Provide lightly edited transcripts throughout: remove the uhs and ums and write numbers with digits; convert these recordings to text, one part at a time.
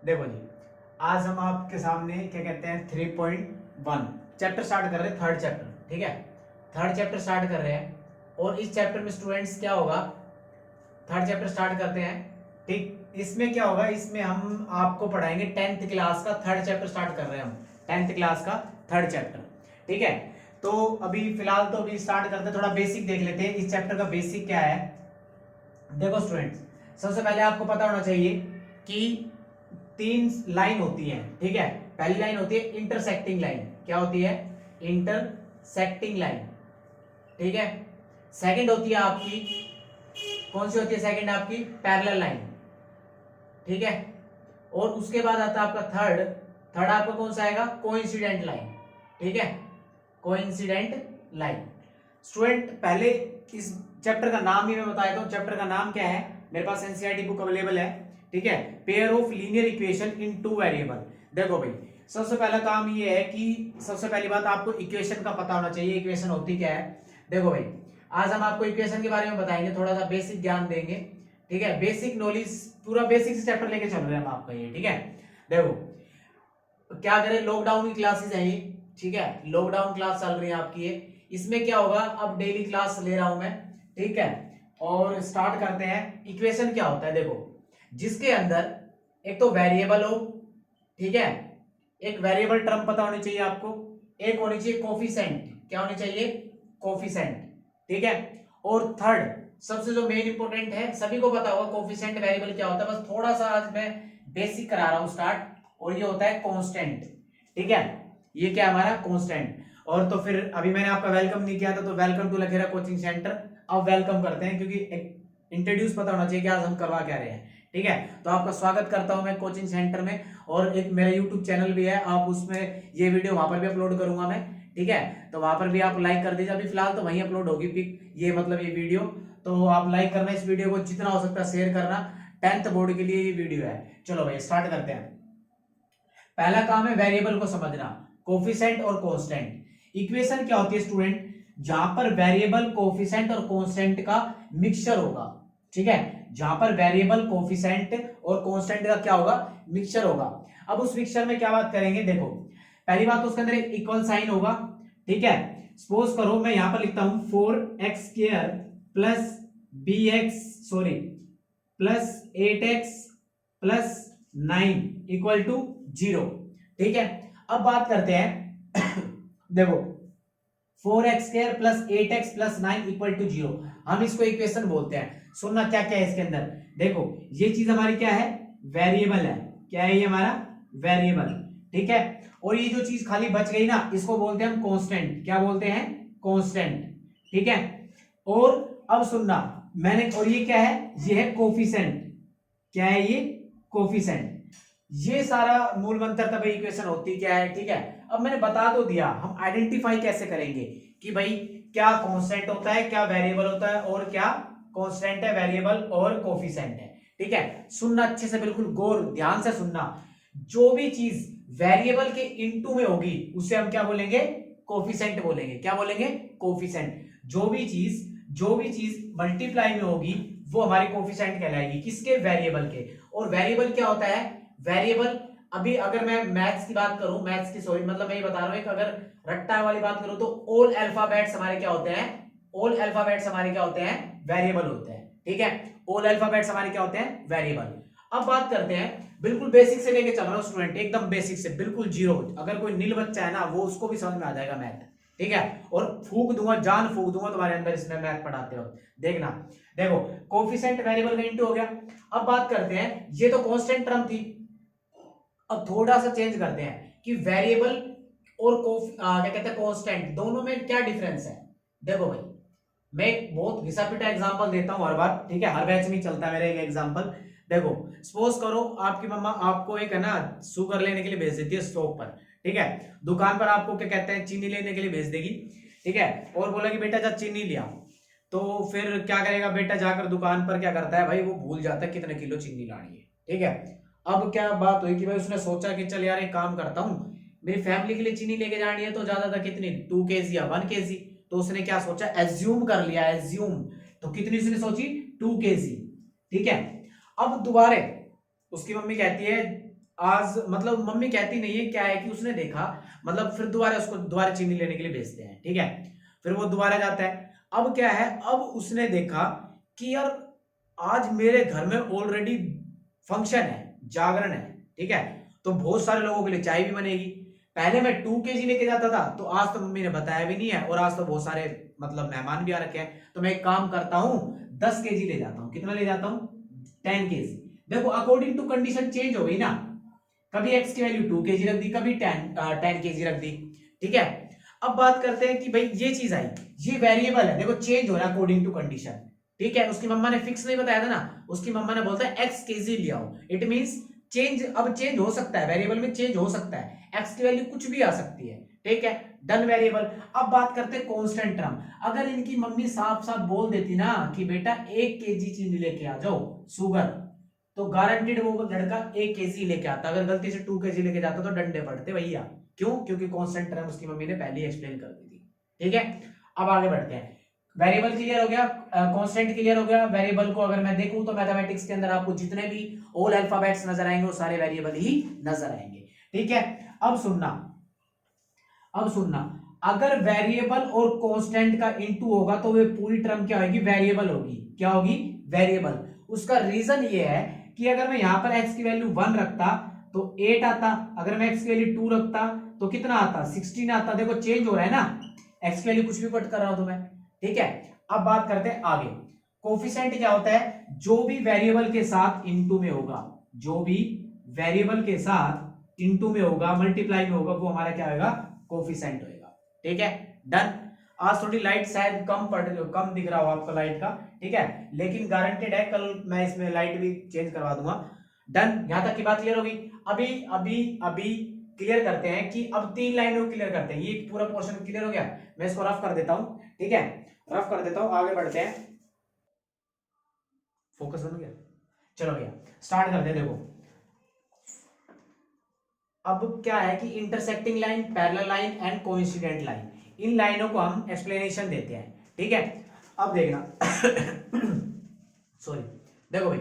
देखो जी, आज हम आपके सामने क्या कहते हैं 3.1 चैप्टर स्टार्ट कर रहे हैं, थर्ड चैप्टर। ठीक है, थर्ड चैप्टर स्टार्ट कर रहे हैं। और इस चैप्टर में स्टूडेंट्स क्या होगा, थर्ड चैप्टर स्टार्ट करते हैं। ठीक, इसमें क्या होगा, इसमें हम आपको पढ़ाएंगे 10th क्लास का थर्ड चैप्टर स्टार्ट कर रहे हैं हम, 10th क्लास का थर्ड चैप्टर। ठीक है, तो अभी फिलहाल तो अभी स्टार्ट करते हैं, थोड़ा बेसिक देख लेते हैं इस चैप्टर का बेसिक क्या है। देखो स्टूडेंट्स, सबसे पहले आपको पता होना चाहिए कि 3 लाइन होती है। ठीक है, पहली लाइन होती है इंटरसेक्टिंग लाइन। क्या होती है? Intersecting line. ठीक है, सेकंड होती है आपकी, कौन सी होती है सेकंड? आपकी पैरेलल लाइन। ठीक है, और उसके बाद आता है आपका थर्ड। थर्ड आपका कौन सा आएगा? Coincident line. ठीक है, कोइंसिडेंट लाइन। स्टूडेंट पहले इस चैप्टर का नाम ही मैं बता देता हूं। चैप्टर का नाम क्या है? मेरे पास एनसीईआरटी बुक अवेलेबल है। ठीक है, pair of linear equation in 2 variable. देखो भाई, सबसे पहला काम ये है कि सबसे पहली बात आपको इक्वेशन का पता होना चाहिए। इक्वेशन होती क्या है? देखो भाई, आज हम आपको इक्वेशन के बारे में बताएंगे, थोड़ा सा बेसिक ज्ञान देंगे। ठीक है, बेसिक नॉलेज, पूरा बेसिक से चैप्टर लेके चल रहे हैं हम आपका ये। ठीक है, देखो क्या करें, लॉकडाउन की क्लासेस है ये। ठीक है, लॉकडाउन क्लास चल रही है आपकी ये। इसमें क्या होगा, अब डेली क्लास ले रहा हूं मैं। ठीक है, और स्टार्ट करते हैं। इक्वेशन क्या होता है? देखो, जिसके अंदर एक तो वेरिएबल हो, ठीक है, एक वेरिएबल टर्म पता होनी चाहिए आपको, एक होनी चाहिए कोफिशिएंट। क्या होनी चाहिए? कोफिशिएंट। ठीक है, और थर्ड सबसे जो मेन इंपॉर्टेंट है, सभी को पता होगा कोफिशिएंट वेरिएबल क्या होता है, बस थोड़ा सा आज मैं बेसिक करा रहा हूं स्टार्ट। और ये होता है कांस्टेंट। ठीक है, ये क्या हमारा? कांस्टेंट। और तो फिर अभी मैंने आपका वेलकम नहीं किया था, तो welcome to Lakhera coaching centre. अब वेलकम करते हैं, क्योंकि एक इंट्रोड्यूस पता होना चाहिए कि आज हम करवा क्या रहे हैं। ठीक है, तो आपका स्वागत करता हूं मैं कोचिंग सेंटर में। और एक मेरा यूट्यूब चैनल भी है, आप उसमें ये वीडियो वहां पर भी अपलोड करूंगा मैं। ठीक है, तो वहां पर भी आप लाइक कर दीजिए। अभी फिलहाल तो वहीं अपलोड होगी पिक, ये मतलब ये वीडियो। तो आप लाइक करना, इस वीडियो को जितना हो सकता है शेयर करना। 10th बोर्ड के लिए ये वीडियो है। चलो भाई स्टार्ट करते हैं। पहला काम है वेरिएबल को समझना, कोफिशिएंट और कांस्टेंट। इक्वेशन क्या होती है स्टूडेंट? जहां पर वेरिएबल, कोफिशिएंट और कांस्टेंट का मिक्सचर होगा। ठीक है, जहां पर वेरिएबल, कोफिशिएंट और कांस्टेंट का क्या होगा? मिक्सचर होगा। अब उस मिक्सचर में क्या बात करेंगे? देखो, पहली बात तो उसके अंदर एक इक्वल साइन होगा। ठीक है, सपोज करो मैं यहां पर लिखता हूं 4x² plus plus 8x plus 9 equal to 0। ठीक है, अब बात करते हैं देखो 4x² plus 8x plus 9 equal to 0, हम इसको इक्वेशन बोलते हैं। सुनना क्या क्या है इसके अंदर। देखो, ये चीज हमारी क्या है? वेरिएबल है। क्या है ये? हमारा वेरिएबल। ठीक है, और ये जो चीज खाली बच गई ना, इसको बोलते हैं हम कांस्टेंट। क्या बोलते हैं? कांस्टेंट। ठीक है, और अब सुनना, मैंने, और ये क्या है? ये है कोफिशिएंट। क्या है ये? कोफिशिएंट। ये सारा मूल मंत्र तब इक्वेशन होती क्या है। ठीक है, अब मैंने बता तो दिया, हम आइडेंटिफाई कैसे करेंगे कि भाई क्या कांस्टेंट होता है, क्या वेरिएबल होता है, और क्या कांस्टेंट है, वेरिएबल और कोफिशिएंट है। ठीक है, सुनना अच्छे से, बिल्कुल गौर ध्यान से सुनना। जो भी चीज वेरिएबल के इनटू में होगी उसे हम क्या बोलेंगे? कोफिशिएंट बोलेंगे। क्या बोलेंगे? कोफिशिएंट। जो भी चीज मल्टीप्लाई में होगी वो हमारी कोफिशिएंट कहलाएगी। किसके? वेरिएबल के। और वेरिएबल क्या होता है? वेरिएबल, अभी अगर मैं मैथ्स की बात करूं, मैथ्स की सॉरी, मतलब मैं ये बता रहा हूं, अगर रट्टा वाली बात करूं तो ऑल अल्फाबेट्स हमारे क्या होते हैं? ऑल अल्फाबेट्स हमारे क्या होते हैं? वेरिएबल होते हैं। ठीक है, ऑल अल्फाबेट्स हमारे क्या होते हैं? वेरिएबल। अब बात करते हैं, बिल्कुल बेसिक से लेके चल रहा हूं स्टूडेंट, एकदम बेसिक से, बिल्कुल जीरो। अगर कोई नील बच्चा है ना, वो उसको भी समझ में आ जाएगा मैथ। ठीक है, और फूक दूंगा, जान फूक दूंगा तुम्हारे अंदर इसमें मैथ पढ़ाते हो, देखना। देखो, कोफिशिएंट वेरिएबल का इनटू हो गया। अब बात करते हैं, ये तो कांस्टेंट टर्म थी। अब थोड़ा सा चेंज करते हैं कि वेरिएबल और क्या कहते हैं, कांस्टेंट, दोनों में क्या डिफरेंस है। देखो भाई, मैं एक बहुत घिसा पिटा एग्जांपल देता हूं हर बार। ठीक है, हर बैच में चलता है मेरा एक एग्जांपल। देखो, सपोज करो आपकी मम्मा आपको एक है ना शुगर लेने के लिए भेज देती है शॉप पर। ठीक है, दुकान पर आपको क्या कहते हैं, चीनी लेने के लिए भेज देगी। ठीक है, और बोला कि बेटा जा चीनी ले आओ। तो फिर क्या करेगा बेटा? जाकर दुकान पर क्या करता है भाई? वो भूल जाता है कितने किलो चीनी लानी है। ठीक है, अब क्या बात हुई कि भाई उसने सोचा कि चल यार एक काम करता हूं, मेरी फैमिली के लिए चीनी लेके जानी है, तो ज्यादा कितनी, 2 kg या 1 kg। तो उसने क्या सोचा? एज्यूम कर लिया, एज्यूम। तो कितनी उसने सोची? 2 kg। ठीक है, अब दोबारे उसकी मम्मी कहती है आज मतलब मम्मी कहती नहीं है, क्या है कि उसने देखा, मतलब फिर दोबारा उसको दोबारा चीनी लेने के लिए भेजते हैं, ठीक है। फिर वो दोबारा जाता है। अब क्या है, अब उसने देखा कि यार आज मेरे घर में ऑलरेडी फंक्शन है, जागरण है, ठीक है, तो बहुत सारे लोगों के लिए चाय भी बनेगी। पहले मैं 2 kg लेके जाता था, तो आज तो मम्मी ने बताया भी नहीं है, और आज तो बहुत सारे मतलब मेहमान भी आ रखे हैं, तो मैं एक काम करता हूं 10 kg ले जाता हूं। कितना ले जाता हूं? 10 kg। देखो अकॉर्डिंग टू कंडीशन चेंज हो गई ना, कभी x की वैल्यू 2 kg रख दी, कभी 10 kg रख दी, ठीक है। अब बात करते हैं कि भाई ये चीज आई, ये वेरिएबल है, देखो चेंज हो रहा है अकॉर्डिंग टू कंडीशन, ठीक है। उसकी मम्मा ने फिक्स नहीं बताया था ना, उसकी मम्मा ने बोलता है x kg ले आओ, इट मींस चेंज, अब चेंज हो सकता है, वेरिएबल में चेंज हो सकता है, x की वैल्यू कुछ भी आ सकती है, ठीक है, डन वेरिएबल। अब बात करते हैं कांस्टेंट टर्म। अगर इनकी मम्मी साफ साफ बोल देती ना कि बेटा 1 kg चीनी लेके आ जाओ शुगर, तो गारंटीड वो लड़का 1 kg लेके आता। अगर गलती से 2 kg लेके जाता तो डंडे पड़ते भैया। क्यों? क्योंकि कांस्टेंट टर्म उसकी मम्मी ने पहले ही एक्सप्लेन कर दी थी, ठीक है। अब आगे बढ़ते हैं। वेरिएबल क्लियर हो गया, कांस्टेंट क्लियर हो गया। वेरिएबल को अगर मैं देखूं तो मैथमेटिक्स के अंदर आपको जितने भी ऑल अल्फाबेट्स नजर आएंगे वो सारे वेरिएबल ही नजर आएंगे, ठीक है। अब सुनना, अगर वेरिएबल और कांस्टेंट का इनटू होगा तो वे पूरी टर्म क्या होगी? वेरिएबल होगी। क्या होगी? वेरिएबल। उसका रीजन ये है कि अगर मैं यहां पर x की वैल्यू 1 रखता तो 8 आता, अगर मैं x की वैल्यू 2 रखता तो कितना आता? 16 आता। देखो चेंज हो रहा है ना, x की वैल्यू कुछ भी पुट कर रहा हूं तो मैं, ठीक है। अब बात करते हैं आगे। कोफिशिएंट क्या होता है? जो भी वेरिएबल के साथ इनटू में होगा, जो भी वेरिएबल के साथ इनटू में होगा, मल्टीप्लाई में होगा, वो हमारा क्या होगा? कोफिशिएंट होगा, ठीक है, डन। आज थोड़ी लाइट शायद कम दिख रहा हो आपको लाइट का, ठीक है, लेकिन गारंटेड है कल मैं इसमें लाइट भी चेंज करवा दूंगा। डन, यहां तक की बात क्लियर होगी। अभी अभी अभी क्लियर करते हैं कि अब 3 लाइनों को क्लियर करते हैं। ये पूरा पोर्शन क्लियर हो गया, मैं इसको रफ कर देता हूं, ठीक है, रफ कर देता हूं, आगे बढ़ते हैं। फोकस बन गया, चलो भैया स्टार्ट करते हैं। देखो अब क्या है कि intersecting line, parallel line and coincident line, इन लाइनों को हम एक्सप्लेनेशन देते हैं, ठीक है। अब देखना सॉरी, देखो भाई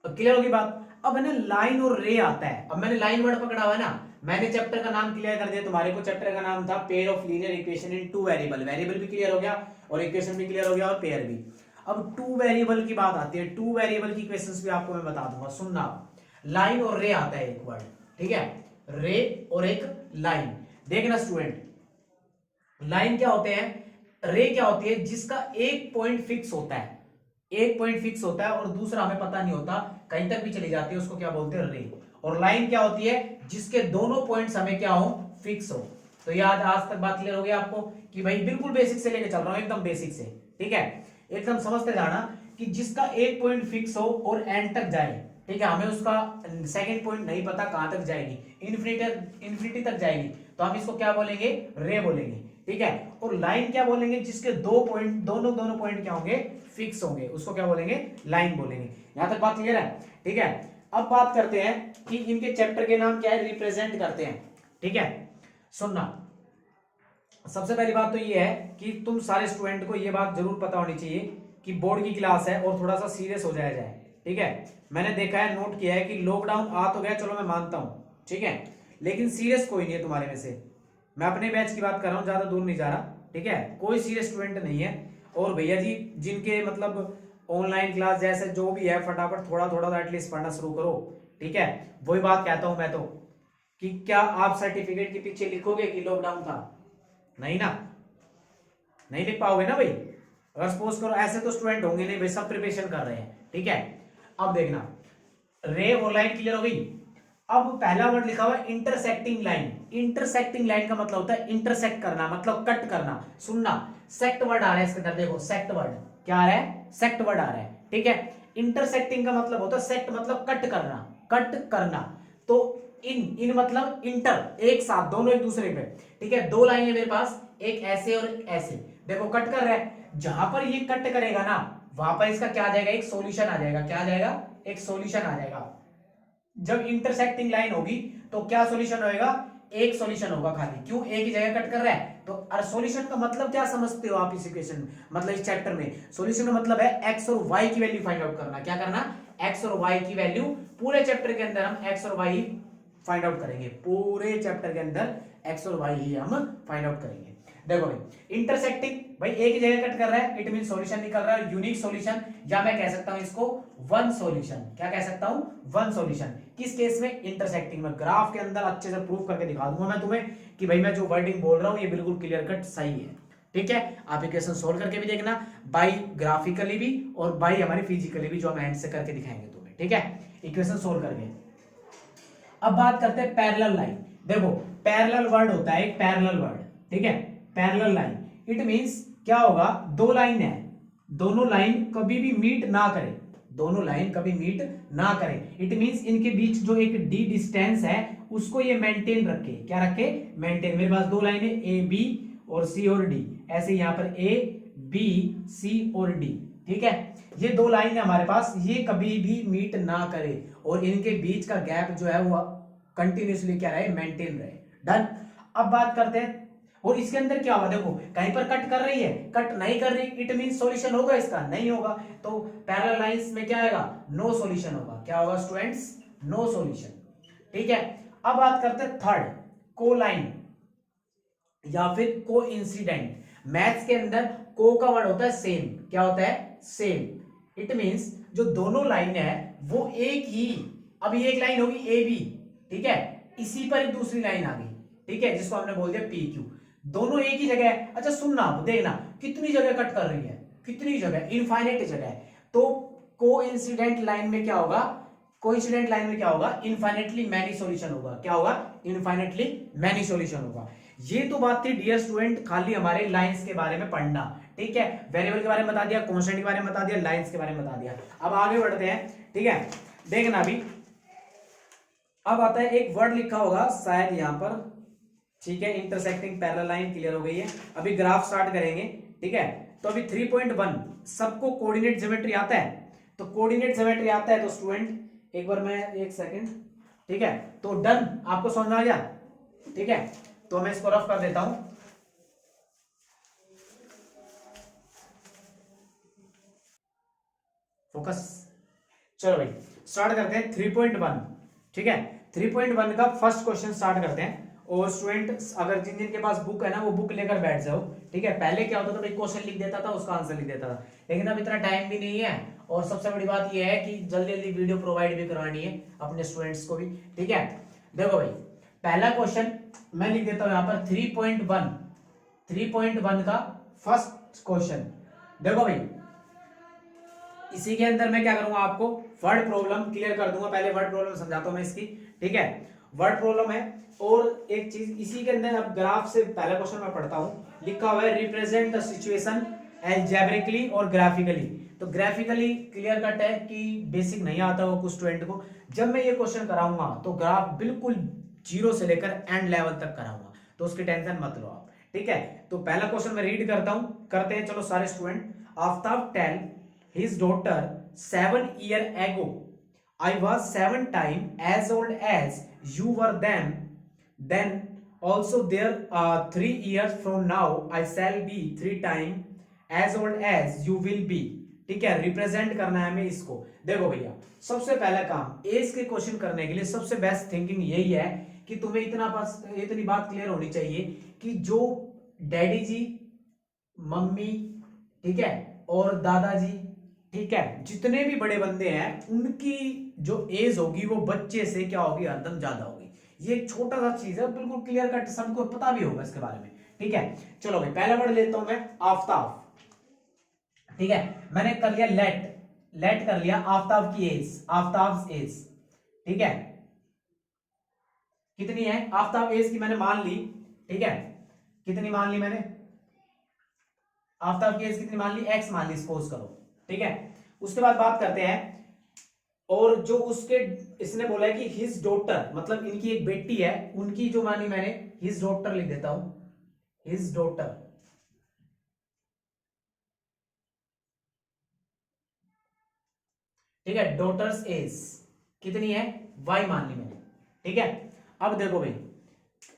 क्लियर होगी बात। अब है ना लाइन और रे आता है। अब मैंने लाइन वर्ड पकड़ा हुआ है ना, मैंने चैप्टर का नाम क्लियर कर दिया तुम्हारे को। चैप्टर का नाम था pair of linear equation in 2 variable. Variable भी क्लियर हो गया और इक्वेशन भी क्लियर हो गया और पेयर भी। अब 2 वेरिएबल की बात आती है, 2 वेरिएबल की इक्वेशंस भी आपको मैं बता दूंगा, सुनना। लाइन और रे आता है एक वर्ड, ठीक है, रे और एक लाइन। देखना स्टूडेंट, लाइन क्या होते हैं, रे क्या होती है? जिसका एक पॉइंट फिक्स होता है, एक पॉइंट फिक्स होता है और दूसरा हमें पता नहीं होता, कहीं तक भी चली जाती है, उसको क्या बोलते हैं? रे। और लाइन क्या होती है? जिसके दोनों पॉइंट्स हमें क्या हो? फिक्स हो। तो याद, आज तक बात क्लियर हो गई आपको कि भाई बिल्कुल बेसिक से लेके चल रहा हूं, एकदम बेसिक से, ठीक है, एकदम समझते जाना कि जिसका एक पॉइंट फिक्स हो और एंड तक जाए, ठीक है, हमें उसका सेकंड पॉइंट नहीं पता कहां तक जाएगी, इन्फिनिटी तक जाएगी, तो हम इसको क्या बोलेंगे? रे बोलेंगे, ठीक है। और लाइन क्या बोलेंगे? जिसके दो पॉइंट, दोनों पॉइंट क्या होंगे? फिक्स होंगे, उसको क्या बोलेंगे? लाइन बोलेंगे। यहां तक बात क्लियर है, ठीक है। अब बात करते हैं कि इनके चैप्टर के नाम क्या है, रिप्रेजेंट करते हैं, ठीक है। सुनना, सबसे पहली बात तो ये है कि तुम सारे स्टूडेंट को ये बात जरूर पता होनी चाहिए कि बोर्ड की क्लास है और थोड़ा सा सीरियस हो जाया जाए, ठीक है। मैंने देखा है, नोट किया है कि लॉकडाउन आ तो गया, चलो मैं मानता हूं, ठीक है, लेकिन सीरियस कोई नहीं है तुम्हारे में से। मैं अपने बैच की बात कर रहा हूं, ज्यादा दूर नहीं जा रहा, ठीक है, कोई सीरियस स्टूडेंट नहीं है। और भैया जी जिनके मतलब ऑनलाइन क्लास जैसे जो भी है, फटाफट थोड़ा थोड़ा तो एटलीस्ट पढ़ना शुरू करो, ठीक है। वही बात कहता हूं मैं तो, कि क्या आप सर्टिफिकेट के पीछे लिखोगे कि लॉकडाउन था? नहीं ना, नहीं लिख पाओगे ना भाई। अगर सपोज करो, ऐसे तो स्टूडेंट होंगे नहीं भाई, सब प्रिपरेशन कर रहे हैं, ठीक है। अब देखना, रे और लाइन क्लियर हो गई। अब पहला वर्ड लिखा हुआ है इंटरसेक्टिंग लाइन। इंटरसेक्टिंग लाइन का मतलब होता है इंटरसेक्ट करना, मतलब कट करना। सुनना, सेक्ट वर्ड आ रहा है इसके अंदर, देखो सेक्ट वर्ड क्या आ रहा है? सेक्ट वर्ड आ रहा है, ठीक है। इंटरसेक्टिंग का मतलब होता है सेक्ट, मतलब कट करना, कट करना। तो इन मतलब इंटर, एक साथ, दोनों एक दूसरे पे, ठीक है। दो लाइन है मेरे पास, एक ऐसे और एक ऐसे, देखो कट कर रहा है। जहां पर ये कट करेगा ना, वहां पर इसका क्या आ जाएगा? एक सॉल्यूशन आ जाएगा। क्या आ जाएगा? एक सॉल्यूशन आ जाएगा। जब इंटरसेक्टिंग लाइन होगी तो क्या सॉल्यूशन होएगा? एक सॉल्यूशन होगा खाली। क्यों? एक ही जगह कट कर रहा है तो। सॉल्यूशन का मतलब क्या समझते हो आप इस इक्वेशन में, मतलब इस चैप्टर में? सॉल्यूशन का मतलब है एक्स और वाई की वैल्यू फाइंड आउट करना। क्या करना? एक्स और वाई की वैल्यू। पूरे चैप्टर के अंदर हम एक्स और वाई फाइंड आउट करेंगे, पूरे चैप्टर के अंदर एक्स और वाई ही हम फाइंड आउट करेंगे। देखो भाई इंटरसेक्टिंग, भाई एक ही जगह कट कर रहा है, इट मीन सॉल्यूशन निकल रहा है यूनिक सॉल्यूशन, या मैं कह सकता हूं इसको वन सॉल्यूशन। क्या कह सकता हूं? One solution. किस केस में? इंटरसेक्टिंग में। ग्राफ के अंदर अच्छे से प्रूफ करके दिखा दूंगा मैं तुम्हें कि भाई मैं जो वर्डिंग बोल रहा हूं ये बिल्कुल क्लियर कट सही है। ठीक है, आप इक्वेशन सोल्व करके भी देखना, बाई ग्राफिकली भी और बाई हमारी फिजिकली भी, जो हम एंड से करके दिखाएंगे तुम्हें। ठीक है, इक्वेशन सोल्व करके। अब बात करते हैं पैरेलल लाइन। देखो पैरेलल वर्ड होता है एक पैरेलल वर्ड, ठीक है, पैरेलल लाइन। इट मींस क्या होगा, दो लाइन है, दोनों लाइन कभी भी मीट ना करें, दोनों लाइन कभी मीट ना करें। इट मींस इनके बीच जो एक डी डिस्टेंस है उसको ये मेंटेन रखे। क्या रखे? मेंटेन। मेरे पास दो लाइन है ए बी और सी और डी, ऐसे यहां पर ए बी सी और डी। ठीक है, ये दो लाइन है हमारे पास, ये कभी भी मीट ना करे और इनके बीच का गैप जो है वो कंटिन्यूसली क्या रहे? मेंटेन रहे। डन। अब बात करते हैं, और इसके अंदर क्या होगा, देखो कहीं पर कट कर रही है, कट नहीं कर रही, इट मीन सॉल्यूशन होगा इसका? नहीं होगा। तो पैरेलल लाइंस में क्या आएगा? नो सॉल्यूशन होगा। क्या होगा स्टूडेंट्स? No solution. ठीक है, अब बात करते हैं थर्ड, कोलाइन या फिर को इंसिडेंट। मैथ्स के अंदर को का वर्ड होता है सेम। क्या होता है? सेम। इट मींस जो दोनों लाइन है वो एक ही, अब ये एक लाइन होगी ए बी, ठीक है, इसी पर एक दूसरी लाइन आ गई, ठीक है, जिसको हमने बोल दिया पी क्यू, दोनों एक ही जगह है। अच्छा सुनना, देखना कितनी जगह कट कर रही है, कितनी जगह, इनफाइनाइट जगह है। तो को इंसिडेंट लाइन में क्या होगा? कोइंसिडेंट लाइन में क्या होगा? इनफाइनाइटली मैनी सॉल्यूशन होगा। क्या होगा? इनफाइनाइटली मैनी सॉल्यूशन होगा। ये तो बात थी डियर स्टूडेंट खाली हमारे लाइंस के बारे में पढ़ना। ठीक है, वेरिएबल के बारे में बता दिया, कांस्टेंट के बारे में बता दिया, लाइंस के बारे में बता दिया। अब आगे बढ़ते हैं। ठीक है, देखना अभी अब आता है एक वर्ड लिखा होगा शायद यहां पर, ठीक है, इंटरसेक्टिंग पैरेलल लाइन क्लियर हो गई है। अभी ग्राफ स्टार्ट करेंगे। ठीक है, तो अभी 3.1 सबको कोऑर्डिनेट ज्योमेट्री आता है, तो कोऑर्डिनेट ज्योमेट्री आता है तो स्टूडेंट एक बार मैं एक सेकंड, ठीक है, तो डन, आपको समझ में आ गया? ठीक है, तो मैं इसको रफ कर देता हूं। फोकस। चलो भाई स्टार्ट करते हैं 3.1। ठीक है, 3.1 का फर्स्ट क्वेश्चन स्टार्ट करते हैं। और स्टूडेंट अगर जिन जिन के पास बुक है ना वो बुक लेकर बैठ जाओ। ठीक है, पहले क्या होता था भाई, क्वेश्चन लिख देता था, उसका आंसर लिख देता था, लेकिन अब इतना टाइम भी नहीं है। और सबसे बड़ी बात यह है कि जल्दी जल्दी वीडियो प्रोवाइड भी करवानी है अपने स्टूडेंट्स को भी। ठीक है, देखो भाई पहला क्वेश्चन मैं लिख देता हूं यहां पर 3.1 का फर्स्ट क्वेश्चन। देखो भाई इसी के अंदर मैं क्या करूंगा, आपको वर्ड प्रॉब्लम क्लियर कर दूंगा। पहले वर्ड प्रॉब्लम समझाता हूं मैं इसकी। ठीक है, वर्ड प्रॉब्लम है और एक चीज इसी के अंदर, अब ग्राफ से पहला क्वेश्चन मैं पढ़ता हूं, लिखा हुआ है रिप्रेजेंट द सिचुएशन अलजेब्रिकली और ग्राफिकली। तो ग्राफिकली क्लियर कट है कि बेसिक नहीं आता वो कुछ स्टूडेंट को। जब मैं ये क्वेश्चन कराऊंगा तो ग्राफ बिल्कुल जीरो से लेकर एंड लेवल तक कराऊंगा, तो उसकी टेंशन मत लो आप। ठीक है, तो पहला क्वेश्चन मैं रीड करता हूं, करते हैं चलो सारे student. Aftab tell his daughter 7 years ago I was 7 times as old as you were then also there 3 years from now I shall be 3 times as old as you will be। ठीक है, represent करना है हमें इसको। देखो भैया सबसे पहला काम एज के क्वेश्चन करने के लिए सबसे बेस्ट थिंकिंग यही है कि तुम्हें इतनी बात क्लियर होनी चाहिए कि जो डैडी जी, मम्मी, ठीक है, और दादाजी, ठीक है, जितने भी बड़े बंदे हैं उनकी जो एज होगी वो बच्चे से क्या होगी, हरदम ज्यादा होगी। ये एक छोटा सा चीज है, बिल्कुल क्लियर कट, सबको पता भी होगा इसके बारे में। ठीक है, चलो भाई पहला वर्ड लेता हूं मैं आफ्ताब। ठीक है, मैंने कर लिया लेट कर लिया आफ्ताब की एज, आफ्ताब एज। ठीक है, कितनी है आफ्ताब एज की मैंने मान ली। ठीक है, कितनी मान ली मैंने, आफ्ताब की एज कितनी मान ली, एक्स मान ली, सपोज करो। ठीक है, उसके बाद बात करते हैं, और जो उसके इसने बोला है कि हिज डॉटर, मतलब इनकी एक बेटी है, उनकी जो मानी मैंने हिज डॉटर लिख देता हूं, हिज डॉटर। ठीक है, डॉटर्स एज कितनी है, वाई मान ली मैंने। ठीक है, अब देखो भाई,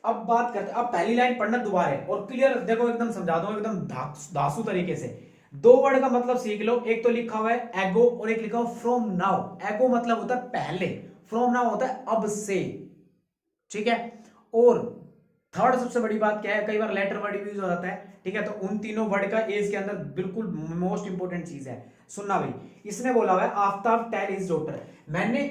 अब बात करते, अब पहली लाइन पढ़ना दोबारा है और क्लियर, देखो एकदम समझा दूं एकदम धांसू तरीके से। दो वर्ड का मतलब सीख लो, एक तो लिखा हुआ है एगो और एक लिखा हुआ फ्रॉम नाउ। एगो मतलब होता है पहले, फ्रॉम नाउ होता है अब से। ठीक है। और थर्ड सबसे बड़ी बात क्या है, कई बार लेटर वर्ड यूज हो जाता है, ठीक है, तो उन तीनों वर्ड का एज के अंदर बिल्कुल मोस्ट इंपोर्टेंट चीज है। सुनना भाई, इसने बोला हुआ है आफ्ताब टेल हिज डॉटर, मैंने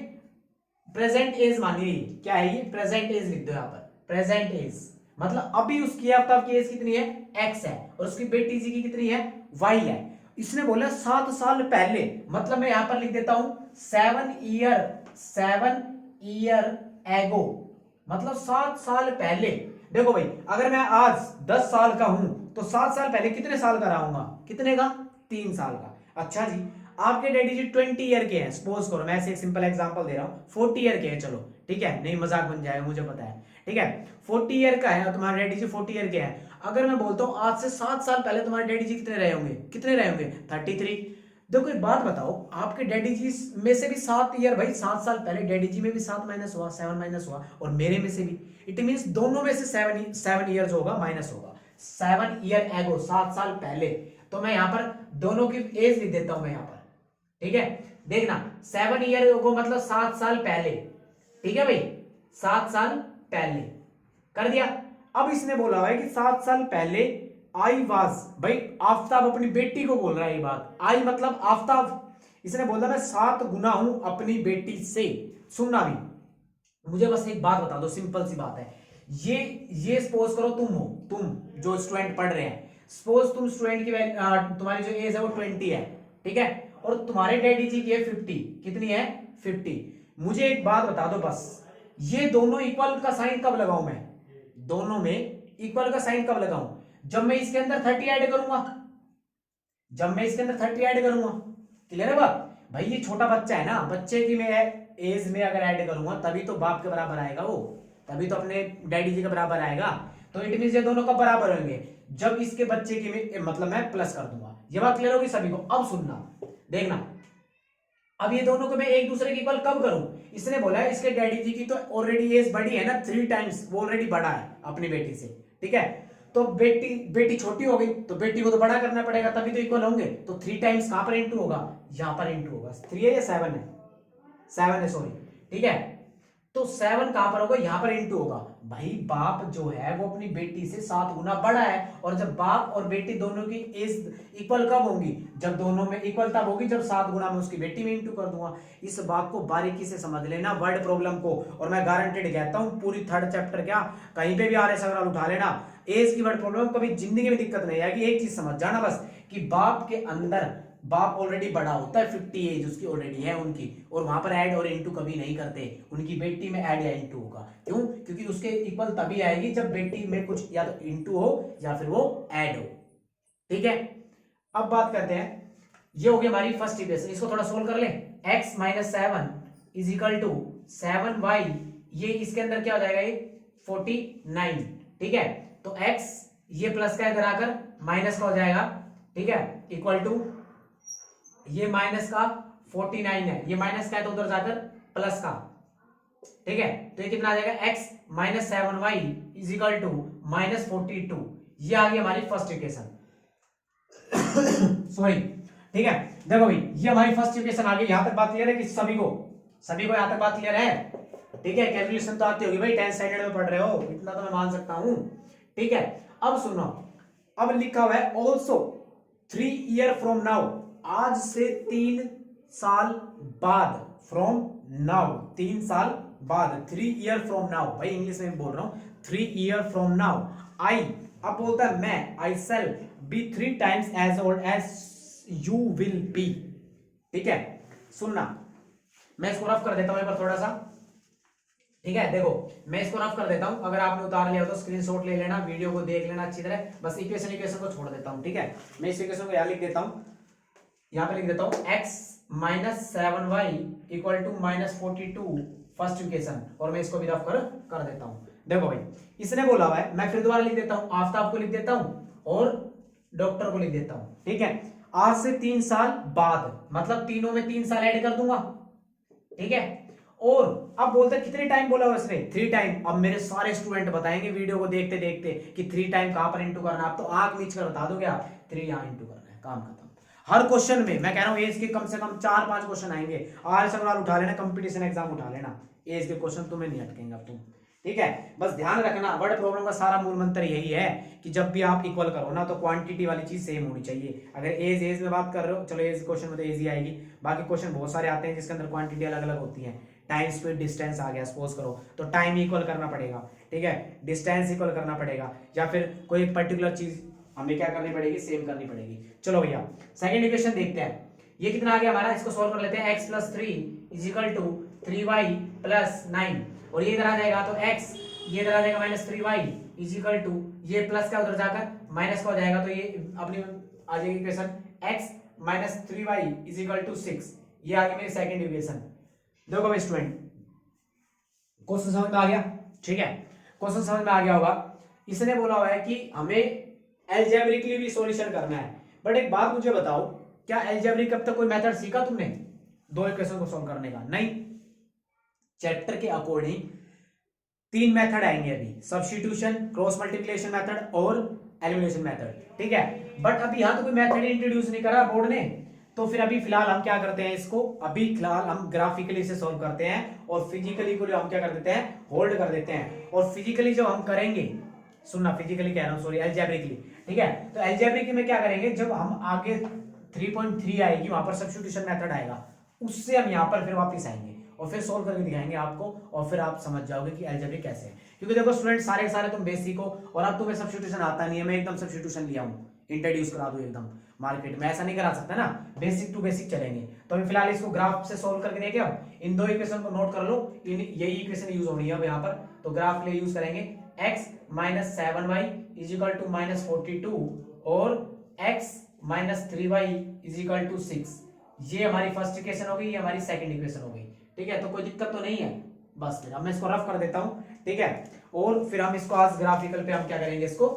प्रेजेंट एज मानी है, क्या है ये, प्रेजेंट एज लिख दो यहां पर, प्रेजेंट एज मतलब अभी उसकी आफ्ताब की एज कितनी है, एक्स है, और उसकी बेटी जी की कितनी है, वाई है। इसने बोला 7 साल पहले, मतलब मैं यहां पर लिख देता हूं 7 ईयर एगो, मतलब 7 साल पहले। देखो भाई, अगर मैं आज 10 साल का हूं तो 7 साल पहले कितने साल का रहूंगा, कितने का, 3 साल का। अच्छा जी, आपके डैडी जी 20 ईयर के हैं, सपोज करो, मैं ऐसे एक सिंपल एग्जांपल दे रहा हूं, 40 ईयर के हैं, चलो ठीक है, नहीं मजाक बन जाएगा मुझे पता है, ठीक है, 40 ईयर का है और तुम्हारे डैडी जी 40 ईयर के हैं। अगर मैं बोलता हूं आज से 7 साल पहले तुम्हारे डैडी जी कितने रहे होंगे, कितने रहे होंगे, 33। देखो एक बात बताओ, आपके डैडी जी में से भी 7 ईयर, भाई 7 साल पहले डैडी जी में भी 7 माइनस हुआ, 7 माइनस हुआ, और मेरे में से भी, इट मींस दोनों में से 7 ईयर्स होगा, माइनस होगा। 7 ईयर एगो, 7 साल पहले, तो मैं यहां पर दोनों की एज लिख देता हूं मैं यहां पर, ठीक है। देखना 7 ईयर एगो मतलब 7 साल पहले, ठीक है भाई, 7 साल पहले कर दिया। अब इसने बोला है कि 7 साल पहले आई वाज, भाई आफ्ताब अपनी बेटी को बोल रहा है ये बात, आई मतलब आफ्ताब, इसने बोला मैं 7 गुना हूं अपनी बेटी से। सुनना भी, मुझे बस एक बात बता दो, सिंपल सी बात है, ये सपोज करो तुम हो, तुम जो स्टूडेंट पढ़ रहे हैं, सपोज तुम स्टूडेंट की तुम्हारी जो एज है वो 20 है, ठीक है, और तुम्हारे डैडी जी की है 50, कितनी है, 50। मुझे एक बात बता दो बस, ये दोनों इक्वल का साइन कब लगाऊं मैं, दोनों में इक्वल का साइन कब लगाऊं, जब मैं इसके अंदर 30 ऐड करूंगा, जब मैं इसके अंदर 30 ऐड करूंगा। क्लियर है बात, भाई ये छोटा बच्चा है ना, बच्चे की मैं एज में अगर ऐड करूंगा तभी तो बाप के बराबर आएगा वो, तभी तो अपने डैडी जी के बराबर आएगा, तो इट मींस ये दोनों कब बराबर होंगे, जब इसके बच्चे की मतलब मैं प्लस कर दूंगा। ये बात क्लियर होगी सभी को। अब सुनना, देखना, अब ये दोनों को मैं एक दूसरे के इक्वल कब करूं, इसने बोला है इसके डैडी जी की तो ऑलरेडी एज बड़ी है ना, 3 टाइम्स, वो ऑलरेडी बड़ा है अपनी बेटी से, ठीक है, तो बेटी छोटी हो गई तो बेटी को तो बड़ा करना पड़ेगा तभी तो इक्वल होंगे, तो 3 टाइम्स कहां पर इंटू होगा, यहां पर इंटू होगा, 3 है या 7 है, 7 है सॉरी, ठीक है, तो 7 कहां पर होगा, यहां पर इंटू होगा। भाई बाप जो है वो अपनी बेटी से 7 गुना बड़ा है, और जब बाप और बेटी दोनों की एज इक्वल कब होंगी, जब दोनों में इक्वल तब होगी जब 7 गुना में उसकी बेटी में इंटू कर दूंगा। इस बात को बारीकी से समझ लेना वर्ड प्रॉब्लम को, और मैं गारंटेड कहता हूं पूरी 3rd चैप्टर क्या कहीं पे भी आ रहे सवाल उठा लेना, एज की वर्ड प्रॉब्लम कभी जिंदगी में दिक्कत नहीं आएगी। एक चीज समझ जाना बस, कि बाप के अंदर बाप ऑलरेडी बड़ा होता है, 50 एज उसकी ऑलरेडी है उनकी, और वहां पर ऐड और इनटू कभी नहीं करते, उनकी बेटी में ऐड या इनटू होगा, क्यों, क्योंकि उसके इक्वल तभी आएगी जब बेटी में कुछ या तो इनटू हो या फिर वो ऐड हो, ठीक है। अब बात करते हैं, ये हो गई हमारी फर्स्ट इक्वेशन, इसको थोड़ा सोल्व कर ले, x minus 7 is equal to 7y, ये इसके अंदर क्या हो जाएगा, ये 49, ठीक है, तो x ये प्लस का इधर आकर माइनस का हो जाएगा, ठीक है, इक्वल टू ये माइनस का 49 है, ये माइनस का है तो उधर जाकर प्लस का, ठीक है, तो ये कितना आ जाएगा, x minus 7y is equal to minus 42, ये आ गई हमारी फर्स्ट इक्वेशन। सॉरी, ठीक है, देखो भाई ये हमारी फर्स्ट इक्वेशन आ गई, यहां तक बात क्लियर है कि सभी को यहां तक बात क्लियर है, ठीक है, कैलकुलेशन तो आती होगी भाई, 10th स्टैंडर्ड में पढ़ रहे हो, इतना तो मैं मान सकता हूं, ठीक है। अब सुनो, अब लिखा हुआ है ऑल्सो 3 ईयर फ्रॉम नाउ, आज से 3 साल बाद, फ्रॉम नाउ 3 साल बाद, 3 ईयर फ्रॉम नाउ, भाई इंग्लिश में बोल रहा हूं, 3 ईयर फ्रॉम नाउ आई, अब बोलता है मैं, I shall be 3 times as old as you will be, ठीक है। सुनना, मैं इसको रफ कर देता हूं एक बार थोड़ा सा, ठीक है, देखो मैं इसको रफ कर देता हूं, अगर आपने उतार लिया तो स्क्रीनशॉट ले लेना, वीडियो को देख लेना अच्छी तरह, बस इक्वेशन को छोड़ देता हूं, ठीक है, मैं इस इक्वेशन को यहां लिख देता हूं, यहां पे लिख देता हूं x minus 7y equal to minus 42 first equation, और मैं इसको भी रफ कर देता हूं। देखो भाई इसने बोला हुआ है, मैं फिर दोबारा लिख देता हूं, आफ्ताब को लिख देता हूं और डॉक्टर को लिख देता हूं, ठीक है, आज से 3 साल बाद, मतलब तीनों में 3 साल ऐड कर दूंगा, ठीक है, और अब बोलते कितने टाइम बोला हुआ इसने, 3 टाइम। अब मेरे सारे स्टूडेंट बताएंगे वीडियो को देखते देखते कि 3 टाइम कहां पर इंटू करना, आप तो आंख मीच कर बता दोगे आप, 3 यहां इंटू करना है, काम खत्म। हर क्वेश्चन में मैं कह रहा हूं एज के कम से कम 4-5 क्वेश्चन आएंगे, आज सवाल उठा लेना, कंपटीशन एग्जाम उठा लेना, एज के क्वेश्चन तुम्हें नहीं अटकेंगे अब तुम, ठीक है। बस ध्यान रखना वर्ड प्रॉब्लम का सारा मूल मंत्र यही है कि जब भी आप इक्वल करो ना तो क्वांटिटी वाली चीज सेम होनी चाहिए। अगर एज में बात कर रहे हो, चलो एज क्वेश्चन में तो एज ही आएगी, बाकी क्वेश्चन बहुत सारे आते हैं जिसके अंदर क्वांटिटी अलग अलग होती है। टाइम स्पीड डिस्टेंस आ गया सपोज करो, तो टाइम इक्वल करना पड़ेगा, ठीक है, डिस्टेंस इक्वल करना पड़ेगा, या फिर कोई पर्टिकुलर चीज हमें क्या करनी पड़ेगी, सेम करनी पड़ेगी। चलो भैया सेकंड इक्वेशन देखते हैं। ये कितना आ गया हमारा, इसको सॉल्व कर लेते हैं। x + 3 = 3y + 9, और ये इधर आ जाएगा तो x, ये इधर आ जाएगा -3y = ये प्लस का उधर जाकर माइनस का हो जाएगा, तो ये अपनी आ जाएगी इक्वेशन x - 3y = 6। ये आ गई मेरी सेकंड इक्वेशन। देखो भाई स्टूडेंट, क्वेश्चन समझ में आ गया, ठीक है, क्वेश्चन समझ में आ गया होगा। इसने बोला हुआ है कि हमें अलजेब्रिकली भी सॉल्यूशन करना है, बट एक बात मुझे बताओ, क्या अलजेब्रिक अब तक कोई मेथड सीखा तुमने दो इक्वेशन को सॉल्व करने का? नहीं। चैप्टर के अकॉर्डिंग 3 मेथड आएंगे अभी, सब्स्टिट्यूशन, क्रॉस मल्टीप्लिकेशन मेथड और एलिमिनेशन मेथड, ठीक है। बट अभी यहां तो कोई मेथड इंट्रोड्यूस नहीं करा बोर्ड ने, तो फिर अभी फिलहाल हम क्या करते हैं इसको, अभी फिलहाल हम ग्राफिकली इसे सॉल्व करते हैं, और फिजिकली को हम क्या कर देते हैं, होल्ड कर देते हैं। और फिजिकली जब हम करेंगे, सुनना, फिजिकली कह रहा हूं सॉरी, अलजेब्रिकली, ठीक है। तो अलजेब्रिक में क्या करेंगे, जब हम आगे 3.3 आएगी वहां पर सब्स्टिट्यूशन मेथड आएगा, उससे हम यहाँ पर फिर वापस आएंगे और फिर सोल्व करके दिखाएंगे आपको, और फिर आप समझ जाओगे कि अलजेब्रिक कैसे है। क्योंकि देखो स्टूडेंट, सारे के सारे तुम बेसिक हो, और अब तुम्हें सब्स्टिट्यूशन आता नहीं है, मैं एकदम सब्स्टिट्यूशन लिया हूँ, इंट्रोड्यूस करा दूं एकदम मार्केट में, ऐसा नहीं करा सकता ना, बेसिक टू बेसिक चलेंगे। तो अभी फिलहाल इसको ग्राफ से सोल्व करके देखें। अब इन दो इक्वेशन को नोट कर लो, यही इक्वेशन यूज होनी है अब यहाँ पर, तो ग्राफ के लिए यूज करेंगे। x - 7y = -42 और x - 3y = 6। ये हमारी फर्स्ट इक्वेशन हो गई, ये हमारी सेकंड इक्वेशन हो गई, ठीक है। तो कोई दिक्कत तो नहीं है। बस फिर अब मैं इसको रफ कर देता हूं, ठीक है, और फिर हम इसको आज ग्राफिकल पे हम क्या करेंगे इसको।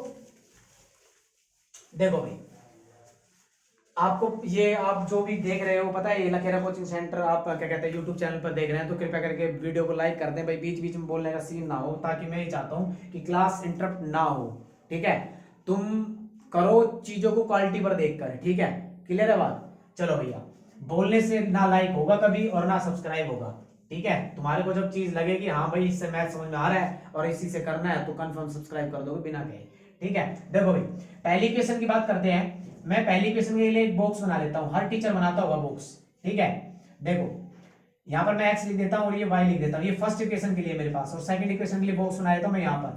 देखो भाई, आपको ये आप जो भी देख रहे हो, पता है ये लखेरा कोचिंग सेंटर आप क्या कहते हैं यूट्यूब चैनल पर देख रहे हैं, तो कृपया करके वीडियो को लाइक कर दें भाई, बीच बीच में बोलने का सीन ना हो, ताकि मैं ही चाहता हूं कि क्लास इंटरप्ट ना हो, ठीक है। तुम करो चीजों को क्वालिटी पर देखकर, ठीक है, क्लियर है बात। चलो भैया, बोलने से ना लाइक होगा कभी और ना सब्सक्राइब होगा, ठीक है। तुम्हारे को जब चीज लगेगी हाँ भाई इससे मैथ समझ में आ रहा है और इसी से करना है, तो कंफर्म सब्सक्राइब कर दोगे बिना कहे, ठीक है। देखो भाई, पहली इक्वेशन की बात करते हैं। मैं पहली इक्वेशन के लिए एक बॉक्स बना लेता हूं, हर टीचर बनाता होगा बॉक्स, ठीक है। देखो यहां पर मैं x लिख देता हूं और ये y लिख देता हूं, ये फर्स्ट इक्वेशन के लिए मेरे पास, और सेकंड इक्वेशन के लिए बॉक्स बना देता हूं मैं यहां पर,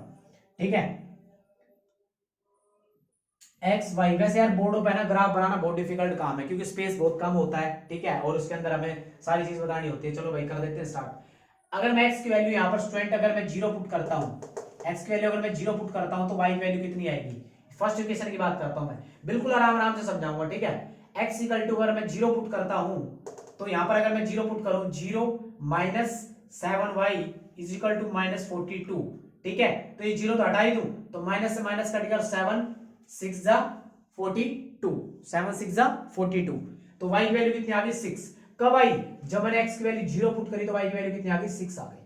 ठीक है। एक्स वाई, वैसे यार बोर्डों पे ना ग्राफ बनाना बहुत डिफिकल्ट काम है, क्योंकि स्पेस बहुत कम होता है, ठीक है, और उसके अंदर हमें सारी चीज बतानी होती है। चलो भाई कर देते हैं स्टार्ट। अगर मैं एक्स की वैल्यू यहाँ पर स्टूडेंट अगर मैं 0 पुट करता हूँ, एक्स की वैल्यू अगर मैं 0 पुट करता हूँ, तो वाई की वैल्यू कितनी आएगी। फर्स्ट इक्वेशन की बात करता हूँ मैं, बिल्कुल आराम आराम से समझाऊंगा, ठीक है। एक्स इक्वल टू अगर मैं 0 पुट करता हूँ, तो यहाँ पर अगर मैं 0 पुट करूँ, 0 - 7y = -42, ठीक है। तो ये 0 तो हटा ही दूं, तो माइनस से माइनस कट कर 7 6 जा 42, 7 6 जा 42, तो y की वैल्यू कितनी आ गई 6। कब आई, जब मैंने x की वैल्यू 0 पुट करी, तो y की वैल्यू कितनी आ गई 6 आ गई,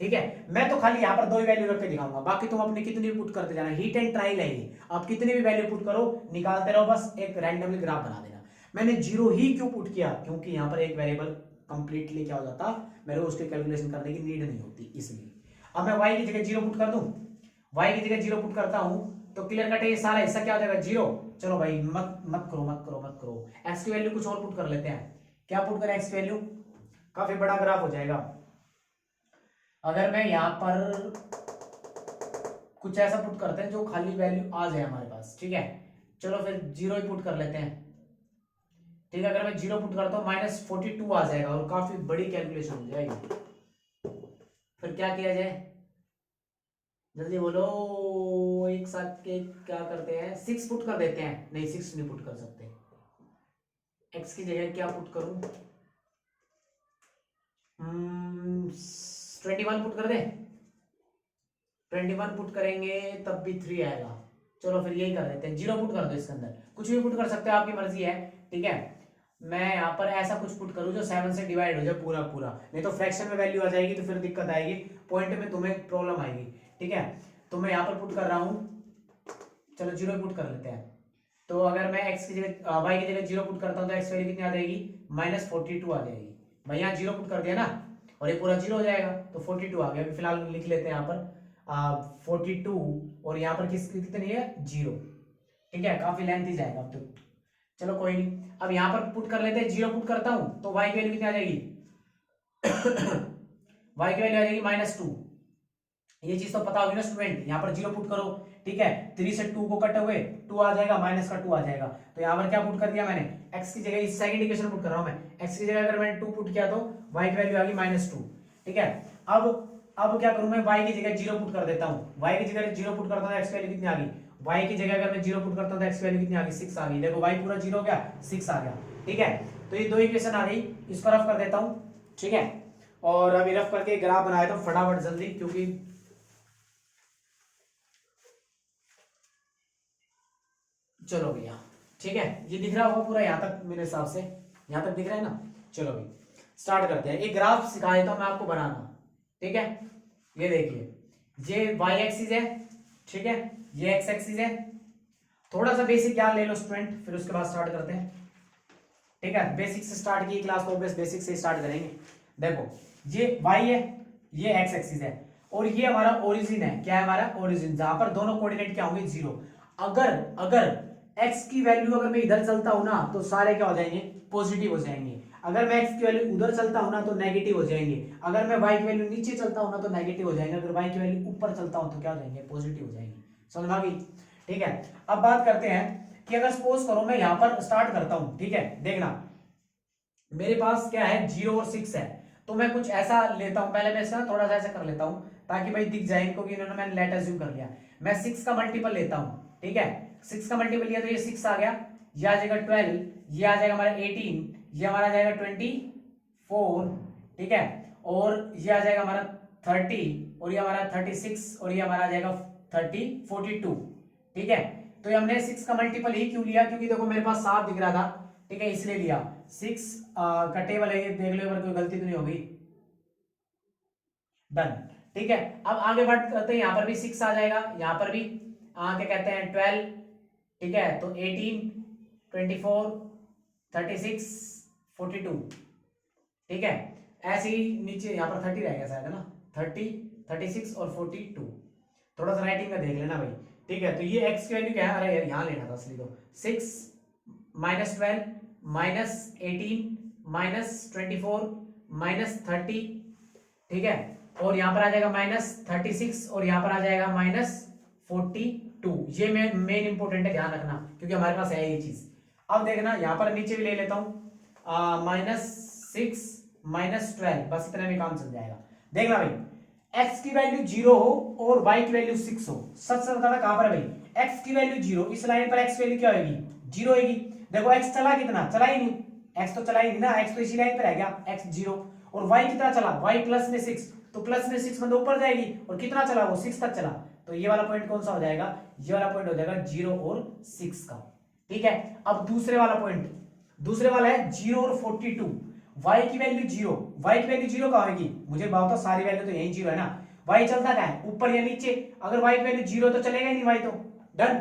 ठीक है। मैं तो खाली यहाँ पर दो ही वैल्यू रख के दिखाऊंगा, बाकी तुम अपने कितनी भी पुट करते जाना, हीट एंड ट्रायल है ये, आप कितनी भी वैल्यू पुट करो, निकालते रहो, बस एक रैंडमली ग्राफ बना देना। मैंने 0 ही क्यों पुट किया, क्योंकि यहाँ पर एक वेरिएबल कंप्लीटली क्या हो जाता, मेरे को उसकी कैलकुलेशन करने की नीड नहीं होती, इसलिए। अब मैं y की जगह 0 पुट कर दूं, y की जगह 0 पुट करता हूं, तो क्लियर कट है ये सारा हिस्सा क्या हो जाएगा 0। चलो भाई मत करो, x की वैल्यू कुछ और पुट कर लेते हैं। क्या पुट करें x की वैल्यू, काफी बड़ा ग्राफ हो जाएगा। अगर मैं यहां पर कुछ ऐसा पुट करते हैं जो खाली वैल्यू आ जाए हमारे पास, ठीक है। चलो फिर 0 ही पुट कर लेते हैं, ठीक है। अगर मैं 0 पुट करता हूं -42 आ जाएगा, और काफी बड़ी कैलकुलेशन हो जाएगी। फिर क्या किया जाए, जल्दी बोलो, एक साथ के क्या करते हैं, 6 पुट कर देते हैं। नहीं 6 नहीं पुट कर सकते, x की जगह क्या पुट करूं, 21 पुट कर दे, 21 पुट करेंगे तब भी 3 आएगा। चलो फिर यही कर देते हैं, 0 पुट कर दो, इसके अंदर कुछ भी पुट कर सकते हो, आपकी मर्जी है, ठीक है। मैं यहाँ पर ऐसा कुछ पुट करूँ जो 7 से डिवाइड हो जाए पूरा पूरा, नहीं तो फ्रैक्शन में वैल्यू आ जाएगी, तो फिर दिक्कत आएगी, पॉइंट में तुम्हें प्रॉब्लम आएगी, ठीक है। तो मैं यहाँ पर पुट कर रहा हूँ, चलो 0 पुट कर लेते हैं। तो अगर मैं x की जगह y की जगह 0 पुट करता हूँ, तो x वैल्यू कितनी आ जाएगी -42 आ जाएगी। मैं यहाँ 0 पुट कर दिया ना, और ये पूरा 0 हो जाएगा, तो 42 आ गया। अभी फिलहाल लिख लेते हैं यहाँ पर 42 और यहाँ पर कितनी है 0। ठीक है, काफी लेंथ ही जाएगा अब तो, चलो कोई नहीं। अब यहाँ पर पुट कर लेते हैं, 0 पुट करता हूं तो y की वैल्यू कितनी आ जाएगी y की वैल्यू आ जाएगी -2। ये चीज तो पता होगी ना स्टूडेंट, यहाँ पर 0 पुट करो, ठीक है, 3 से 2 को कट हुए 2 आ जाएगा, -2 आ जाएगा। तो यहाँ पर क्या पुट कर दिया मैंने, x की जगह, इस सेकंड इक्वेशन पुट कर रहा हूं मैं, x की जगह अगर मैंने 2 पुट किया तो y की वैल्यू आ गई -2। ठीक है, अब क्या करूं मैं, y की जगह 0 पुट कर देता हूं, y की जगह 0 पुट करता हूं, x की वैल्यू कितनी आ गई, y की जगह अगर मैं 0 पुट करता हूं तो x की वैल्यू कितनी आ गई 6 आ गई। देखो y पूरा 0 हो गया, 6 आ गया। ठीक है, तो ये दो इक्वेशन आ गई, इसको रफ कर देता हूं। ठीक है, और अभी रफ करके ग्राफ बनाया था फटाफट जल्दी, क्योंकि चलो भैया, ठीक है, ये दिख रहा होगा पूरा यहाँ तक मेरे हिसाब से, यहाँ तक दिख रहा है ना। चलो भाई स्टार्ट करते हैं, एक ग्राफ सिखा देता हूं मैं आपको बनाना। ठीक है, ये देखिए, ये y एक्सिस है, ठीक है, ये x एक्सिस है। थोड़ा सा बेसिक ज्ञान ले लो स्टूडेंट, फिर उसके बाद स्टार्ट करते हैं। ठीक है, बेसिक से स्टार्ट की क्लास तो बेसिक से स्टार्ट करेंगे। देखो ये y है, ये x एक्सिस है, और ये हमारा ओरिजिन है। क्या है हमारा ओरिजिन, जहां पर दोनों कोऑर्डिनेट क्या होंगे 0। अगर x की वैल्यू अगर मैं इधर चलता हूं ना तो सारे क्या हो जाएंगे, पॉजिटिव हो जाएंगे। अगर मैं x की वैल्यू उधर चलता हूं ना तो नेगेटिव हो जाएंगे। अगर मैं y की वैल्यू नीचे चलता हूं ना तो नेगेटिव हो जाएंगे। अगर y की वैल्यू ऊपर चलता हूं तो क्या हो जाएंगे, पॉजिटिव हो जाएंगे। समझ में आ गई। ठीक है, अब बात करते हैं कि अगर सपोज करो मैं यहां पर स्टार्ट करता हूं, ठीक है, देखना मेरे पास क्या है 0 और 6 है, तो मैं कुछ ऐसा लेता हूं, पहले मैं इसका थोड़ा सा ऐसा कर लेता हूं ताकि भाई दिख जाए इनको कि इन्होंने मैंने लेट अज्यूम कर लिया। मैं 6 का मल्टीपल लेता हूं, ठीक है, 6 का मल्टीपल लिया तो ये 6 आ गया, ये आ जाएगा 12, ये आ जाएगा हमारा 18, ये हमारा आ जाएगा 24, ठीक है, और ये आ जाएगा हमारा 30, और ये हमारा 36, और ये हमारा आ जाएगा 42। ठीक है, तो ये हमने 6 का मल्टीपल ही क्यों लिया, क्योंकि देखो मेरे पास 7 दिख रहा था, ठीक है, इसलिए लिया। 6 का टेबल है, ये देख लो अगर कोई गलती तो नहीं होगी। डन। ठीक है, अब आगे बढ़ करते हैं, यहां पर भी 6 आ जाएगा, यहां पर भी क्या कहते हैं 12, ठीक है, तो 18, 24, 36, 42। ठीक है, ऐसे ही नीचे यहाँ पर 30 रहेगा शायद, है ना, 30, 36 और 42। थोड़ा सा राइटिंग का देख लेना भाई। ठीक है, तो ये x की वैल्यू क्या है, अरे यार यहाँ लेना था असली तो, 6 -12 -18 -24 -30। ठीक है, और यहाँ पर आ जाएगा -36 और यहाँ पर आ जाएगा -42। ये मेन इंपोर्टेंट है, ध्यान रखना, क्योंकि हमारे पास है ये चीज। अब देखना यहाँ पर नीचे भी ले लेता हूँ, -6 -12, बस इतना भी काम चल जाएगा। देखना भाई, x की वैल्यू 0 हो और y की वैल्यू 6 हो, सच सच बताना कहां पर है भाई, x की वैल्यू 0, इस लाइन पर x की वैल्यू क्या होगी, 0 होगी। देखो x चला कितना, चला ही नहीं, x तो चला ही नहीं ना, x तो इसी लाइन पर रह गया, x 0, और y कितना चला, y प्लस में 6, तो प्लस में 6 मतलब ऊपर जाएगी, और कितना चला वो 6 तक चला, तो ये वाला पॉइंट कौन सा हो जाएगा, ये वाला पॉइंट हो जाएगा 0 और 6 का। ठीक है, अब दूसरे वाला पॉइंट, दूसरे वाला है 0 और 42, y की वैल्यू 0, y की वैल्यू 0 कहां होगी, मुझे बताओ, सारी वैल्यू तो यही 0 है ना, y चलता क्या है, ऊपर या नीचे, अगर y की वैल्यू 0 तो चलेगा ही नहीं y तो। Done,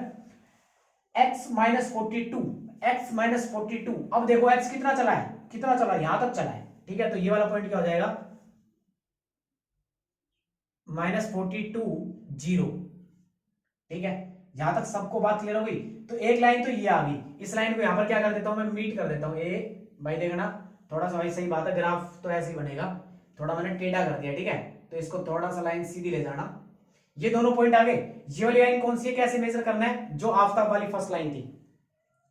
x -42, x -42। अब देखो x कितना चला है, कितना चला है, यहां तक चला है। ठीक है, तो ये वाला पॉइंट क्या हो जाएगा, -42, 0। ठीक है, यहां तक सबको बात क्लियर हो गई। तो एक लाइन तो ये आ गई, इस लाइन को यहां पर क्या कर देता हूं मैं, मीट कर देता हूं, ए भाई देखना थोड़ा सा, भाई सही बात है, ग्राफ तो ऐसे ही बनेगा, थोड़ा मैंने टेढ़ा कर दिया। ठीक है, तो इसको थोड़ा सा लाइन सीधी ले जाना, ये दोनों पॉइंट आ गए। ये वाली लाइन कौन सी है, कैसे मेजर करना है, जो आफ्ताब वाली फर्स्ट लाइन थी,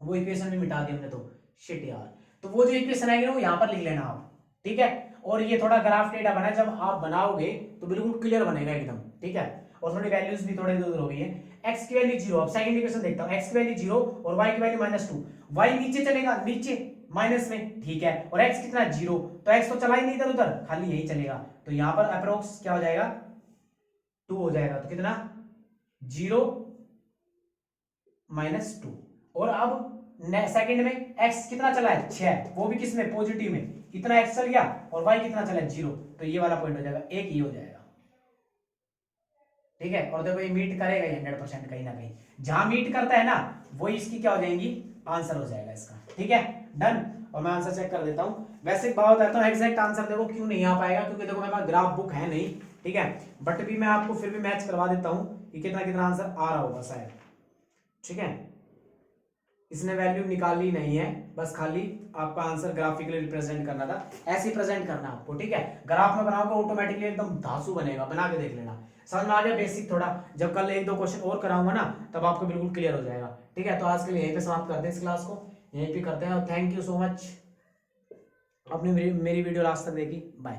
वो इक्वेशन भी मिटा दी हमने, तो शिट यार, तो वो जो इक्वेशन आएगी ना वो यहां पर लिख लेना आप। ठीक है, और ये थोड़ा ग्राफ टेढ़ा बना, जब आप बनाओगे तो बिल्कुल क्लियर बनेगा एकदम। ठीक है, और थोड़ी वैल्यूज भी थोड़ी दूर हो गई है। x की वैल्यू 0, अब सेकंड इक्वेशन देखता हूं, x की वैल्यू 0 और y की वैल्यू -2, y नीचे चलेगा, नीचे माइनस में, ठीक है, और x कितना 0, तो x तो चला ही नहीं इधर उधर, खाली यही चलेगा, तो यहां पर अप्रोक्स क्या हो जाएगा 2 हो जाएगा, तो कितना 0 -2। और अब सेकंड में x कितना चला है 6, वो भी किस में, पॉजिटिव में, इतना x चल गया, और y कितना चला है 0, तो ये वाला पॉइंट हो जाएगा, एक ही हो जाएगा। ठीक है, और देखो ये मीट करेगा 100% कहीं ना कहीं, जहां मीट करता है ना वही इसकी क्या हो जाएंगी, आंसर हो जाएगा इसका। ठीक है, डन, और मैं आंसर चेक कर देता हूं। वैसे एक बात बताता हूं, एग्जैक्ट आंसर देखो क्यों नहीं आ पाएगा, क्योंकि देखो मेरे पास ग्राफ बुक है नहीं, ठीक है, बट भी मैं आपको फिर भी मैच करवा देता हूँ कि कितना कितना आंसर आ रहा होगा शायद। ठीक है, इसने वैल्यू निकाली नहीं है, बस खाली आपका आंसर ग्राफिकली रिप्रेजेंट करना था, ऐसे प्रेजेंट करना आपको। ठीक है, ग्राफ में बनाओगे ऑटोमेटिकली एकदम धांसू बनेगा, बना के देख लेना। समझ में आ गया बेसिक थोड़ा, जब कल एक दो क्वेश्चन और कराऊंगा ना तब आपको बिल्कुल क्लियर हो जाएगा। ठीक है, तो आज के लिए यहीं पे समाप्त करते हैं इस क्लास को, यहीं पे करते हैं, और थैंक यू सो मच अपनी मेरी वीडियो लास्ट तक देखी। बाय।